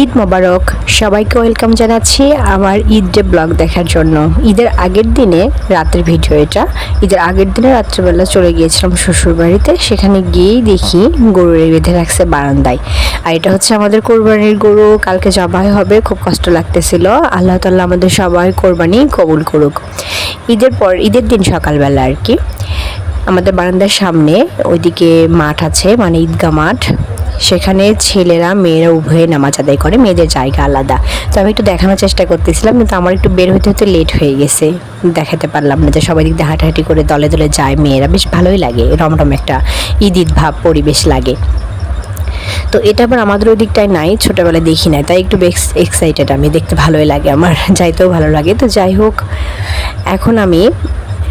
ঈদ মোবারক। সবাইকে ওয়েলকাম জানাচ্ছি আমার ঈদ ডে ব্লগ দেখার জন্য। ঈদের আগের দিনে রাতের ভিডিও এটা। ঈদের আগের দিনে রাত্রেবেলা চলে গিয়েছিলাম শ্বশুর বাড়িতে। সেখানে গিয়েই দেখি গরু বেঁধে রাখছে বারান্দায়। আর এটা হচ্ছে আমাদের কোরবানির গরু, কালকে জবাই হবে। খুব কষ্ট লাগতেছিল। আল্লাহ তাআলা আমাদের সবাই কোরবানি কবুল করুক। ঈদের দিন সকালবেলা আর কি আমাদের বারান্দার সামনে ওইদিকে মাঠ আছে, মানে ঈদগাহ মাঠ। সেখানে ছেলেরা মেয়েরা উভয়ে নামাজ আদায় করে, মেয়েদের জায়গা আলাদা। তো আমি একটু দেখানোর চেষ্টা করতেছিলাম, কিন্তু আমার একটু বের হতে হতে লেট হয়ে গেছে, দেখাতে পারলাম না। যে সবাই দিক দিয়ে হাঁটাহাঁটি করে দলে দলে যায় মেয়েরা, বেশ ভালোই লাগে, রমরম একটা ঈদ ঈদ ভাব পরিবেশ লাগে। তো এটা আবার আমাদের ওই দিকটায় নাই, ছোটোবেলায় দেখি নাই, তাই একটু বেশ এক্সাইটেড আমি, দেখতে ভালোই লাগে আমার, যাইতেও ভালো লাগে। তো যাই হোক, এখন আমি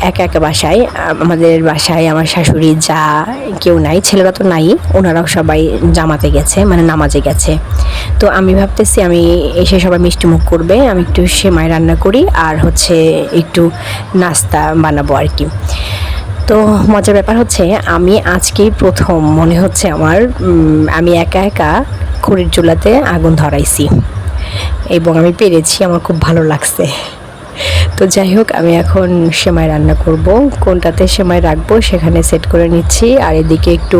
একা একা বাসায়, আমাদের বাসায় আমার শাশুড়ি যা কেউ নাই, ছেলেরা তো নাই, ওনারাও সবাই জামাতে গেছে, মানে নামাজে গেছে। তো আমি ভাবতেছি আমি এসে সবাই মিষ্টি মুখ করবে, আমি একটু সেমাই রান্না করি আর হচ্ছে একটু নাস্তা বানাবো আর কি। তো মজার ব্যাপার হচ্ছে আমি আজকেই প্রথম মনে হচ্ছে আমার আমি একা একা খড়ির চুলাতে আগুন ধরাইছি এবং আমি পেরেছি, আমার খুব ভালো লাগছে। তো যাই হোক, আমি এখন সেমাই রান্না করব, কোনটাতে সেমাই রাখবো সেখানে সেট করে নিচ্ছি। আর এদিকে একটু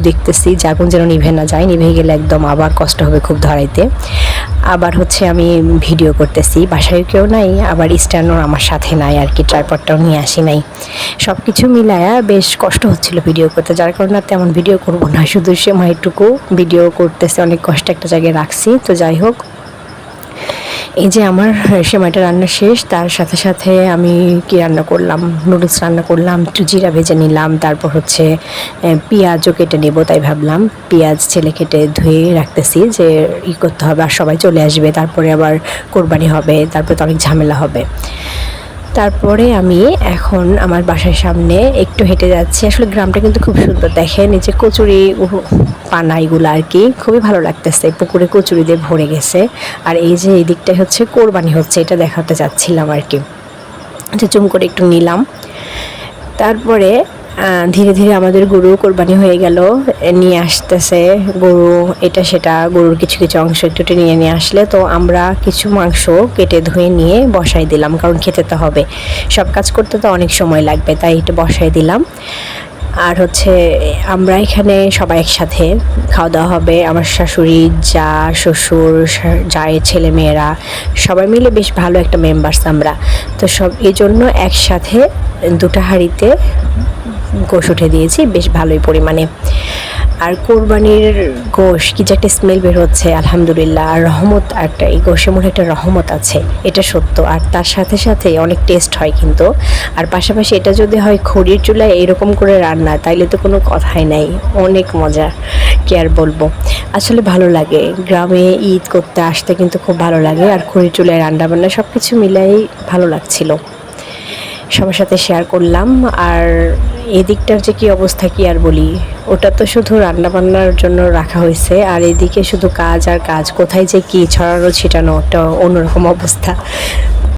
দেখতেছি যে আগুন যেন নিভে না যায়, নিভে গেলে একদম আবার কষ্ট হবে খুব ধরাইতে। আবার হচ্ছে আমি ভিডিও করতেছি, বাসায় কেউ নাই, আবার স্ট্যান্ডও আমার সাথে নাই আর কি, ট্রাইপডটাও নিয়ে আসি নাই। সব কিছু মিলায়া বেশ কষ্ট হচ্ছিল ভিডিও করতে, যার কারণে তেমন ভিডিও করব না, শুধু সেমাইটুকু ভিডিও করতেছে, অনেক কষ্ট একটা জায়গায় রাখছি। তো যাই হোক, এই যে আমার সেমাইটা রান্না শেষ, তার সাথে সাথে আমি কি রান্না করলাম, নুডলস রান্না করলাম, একটু জিরা ভেজে নিলাম, তারপর হচ্ছে পেঁয়াজও কেটে নেব, তাই ভাবলাম পেঁয়াজ ছেলে কেটে ধুয়ে রাখতেছি, যে করতে হবে, আর সবাই চলে আসবে, তারপরে আবার কোরবানি হবে, তারপরে তো অনেক ঝামেলা হবে। তারপরে আমি এখন আমার বাসার সামনে একটু হেঁটে যাচ্ছি। আসলে গ্রামটা কিন্তু খুব সুন্দর, দেখেন এই যে কচুরি পানা এগুলো আর কি, খুবই ভালো লাগতেছে, পুকুরে কচুরি দিয়ে ভরে গেছে। আর এই যে এই দিকটায় হচ্ছে কোরবানি হচ্ছে, এটা দেখাতে চাচ্ছিলাম আর কি, যে চুম করে একটু নিলাম। তারপরে ধীরে ধীরে আমাদের গরু কোরবানি হয়ে গেল, নিয়ে আসতেছে গরু, এটা সেটা গরুর কিছু কিছু অংশ একটু নিয়ে আসলে, তো আমরা কিছু মাংস কেটে ধুয়ে নিয়ে বসাই দিলাম, কারণ খেতে তো হবে, সব কাজ করতে তো অনেক সময় লাগবে, তাই একটু বসাই দিলাম। আর হচ্ছে আমরা এখানে সবাই একসাথে খাওয়া দাওয়া হবে, আমার শাশুড়ি, যা, শ্বশুর, জায়ের ছেলে মেয়েরা সবাই মিলে বেশ ভালো একটা মেম্বার্স আমরা। তো সব এই জন্য একসাথে দুটো হাঁড়িতে গোশ উঠে দিয়েছি বেশ ভালোই পরিমাণে। আর কোরবানির গোশ কি যে একটা স্মেল বের হচ্ছে, আলহামদুলিল্লাহ। আর রহমত, একটা এই গোশের মধ্যে একটা রহমত আছে, এটা সত্য। আর তার সাথে সাথে অনেক টেস্ট হয় কিন্তু। আর পাশাপাশি এটা যদি হয় খড়ির চুলায় এরকম করে রান্না, তাইলে তো কোনো কথাই নাই, অনেক মজা, কি আর বলবো। আসলে ভালো লাগে গ্রামে ঈদ করতে আসতে, কিন্তু খুব ভালো লাগে। আর খড়ির চুলায় রান্না বান্না সব কিছু মিলাই ভালো লাগছিল, সবার সাথে শেয়ার করলাম। আর এদিকটার যে কি অবস্থা কি আর বলি, ওটা তো শুধু রান্নাবান্নার জন্য রাখা হয়েছে, আর এদিকে শুধু কাজ আর কাজ, কোথায় যে কি ছড়ানো ছিটানো, একটা অন্যরকম অবস্থা।